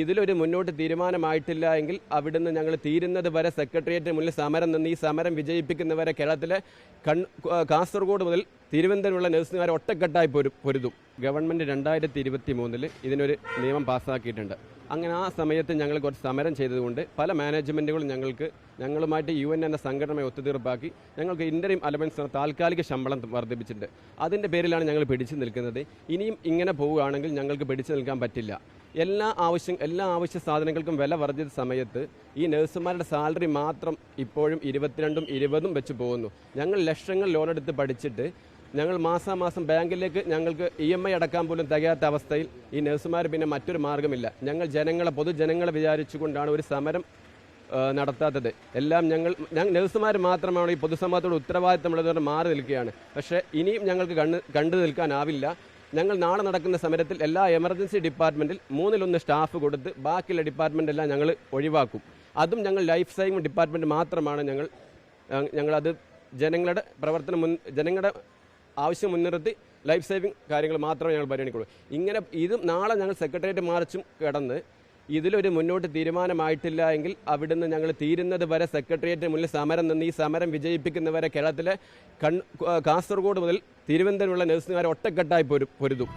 ഇതിലൊരു മുന്നോട്ട് തീരുമാനമായിട്ടില്ല എങ്കിൽ അവിടുന്ന് ഞങ്ങൾ തീരുന്നത് വരെ സെക്രട്ടേറിയറ്റിന് മുന്നിൽ സമരം നിന്ന് ഈ സമരം വിജയിപ്പിക്കുന്നവരെ കേരളത്തിലെ കാസർഗോഡ് മുതൽ തിരുവനന്തപുരമുള്ള നഴ്സുമാരെ ഒറ്റക്കെട്ടായി പൊരുതും. ഗവൺമെൻറ് 2023 ഇതിനൊരു നിയമം പാസ്സാക്കിയിട്ടുണ്ട്. അങ്ങനെ ആ സമയത്ത് ഞങ്ങൾ കുറച്ച് സമരം ചെയ്തതുകൊണ്ട് പല മാനേജ്മെൻറ്റുകളും ഞങ്ങളുമായിട്ട് UN എന്ന സംഘടനയെ ഒത്തുതീർപ്പാക്കി ഞങ്ങൾക്ക് ഇൻ്ററിം അലവൻസ് താൽക്കാലിക ശമ്പളം വർദ്ധിപ്പിച്ചിട്ടുണ്ട്. അതിൻ്റെ പേരിലാണ് ഞങ്ങൾ പിടിച്ചു നിൽക്കുന്നത്. ഇനിയും ഇങ്ങനെ പോവുകയാണെങ്കിൽ ഞങ്ങൾക്ക് പിടിച്ചു നിൽക്കാൻ പറ്റില്ല. എല്ലാ ആവശ്യ സാധനങ്ങൾക്കും വില വർദ്ധിച്ച സമയത്ത് ഈ നഴ്സുമാരുടെ സാലറി മാത്രം ഇപ്പോഴും 22ഉം 20ഉം വെച്ച് പോകുന്നു. ഞങ്ങൾ ലക്ഷങ്ങൾ ലോണെടുത്ത് പഠിച്ചിട്ട് ഞങ്ങൾ മാസാമാസം ബാങ്കിലേക്ക് ഞങ്ങൾക്ക് EMI അടക്കാൻ പോലും തികയാത്ത അവസ്ഥയിൽ ഈ നഴ്സുമാർ പിന്നെ മറ്റൊരു മാർഗ്ഗമില്ല. ഞങ്ങൾ പൊതുജനങ്ങളെ വിചാരിച്ചുകൊണ്ടാണ് ഒരു സമരം നടത്താത്തത്. എല്ലാം ഞങ്ങൾ നഴ്സുമാർ മാത്രമാണ് ഈ പൊതുസമൂഹത്തോട് ഉത്തരവാദിത്തമുള്ളതുകൊണ്ട് മാറി നിൽക്കുകയാണ്. പക്ഷേ ഇനിയും ഞങ്ങൾക്ക് കണ്ടു നിൽക്കാനാവില്ല. ഞങ്ങൾ നാളെ നടക്കുന്ന സമരത്തിൽ എല്ലാ എമർജൻസി ഡിപ്പാർട്ട്മെൻറ്റിൽ 1/3 സ്റ്റാഫ് കൊടുത്ത് ബാക്കിയുള്ള ഡിപ്പാർട്ട്മെൻറ്റെല്ലാം ഞങ്ങൾ ഒഴിവാക്കും. അതും ഞങ്ങൾ ലൈഫ് സേവിംഗ് ഡിപ്പാർട്ട്മെൻറ്റ് മാത്രമാണ് ഞങ്ങളത് ജനങ്ങളുടെ ആവശ്യം മുൻനിർത്തി ലൈഫ് സേവിംഗ് കാര്യങ്ങൾ മാത്രമേ ഞങ്ങൾ പരിഗണിക്കുള്ളൂ. ഇതും നാളെ ഞങ്ങൾ സെക്രട്ടേറിയറ്റ് മാർച്ചും കിടന്ന് ഇതിലൊരു മുന്നോട്ട് തീരുമാനമായിട്ടില്ല എങ്കിൽ അവിടുന്ന് ഞങ്ങൾ തീരുന്നത് വരെ സെക്രട്ടേറിയറ്റിന് മുന്നിൽ സമരം നിന്ന് ഈ സമരം വിജയിപ്പിക്കുന്നവരെ കേരളത്തിലെ കാസർഗോഡ് മുതൽ തിരുവനന്തപുരമുള്ള നഴ്സുമാരെ ഒറ്റക്കെട്ടായി പൊരുതും.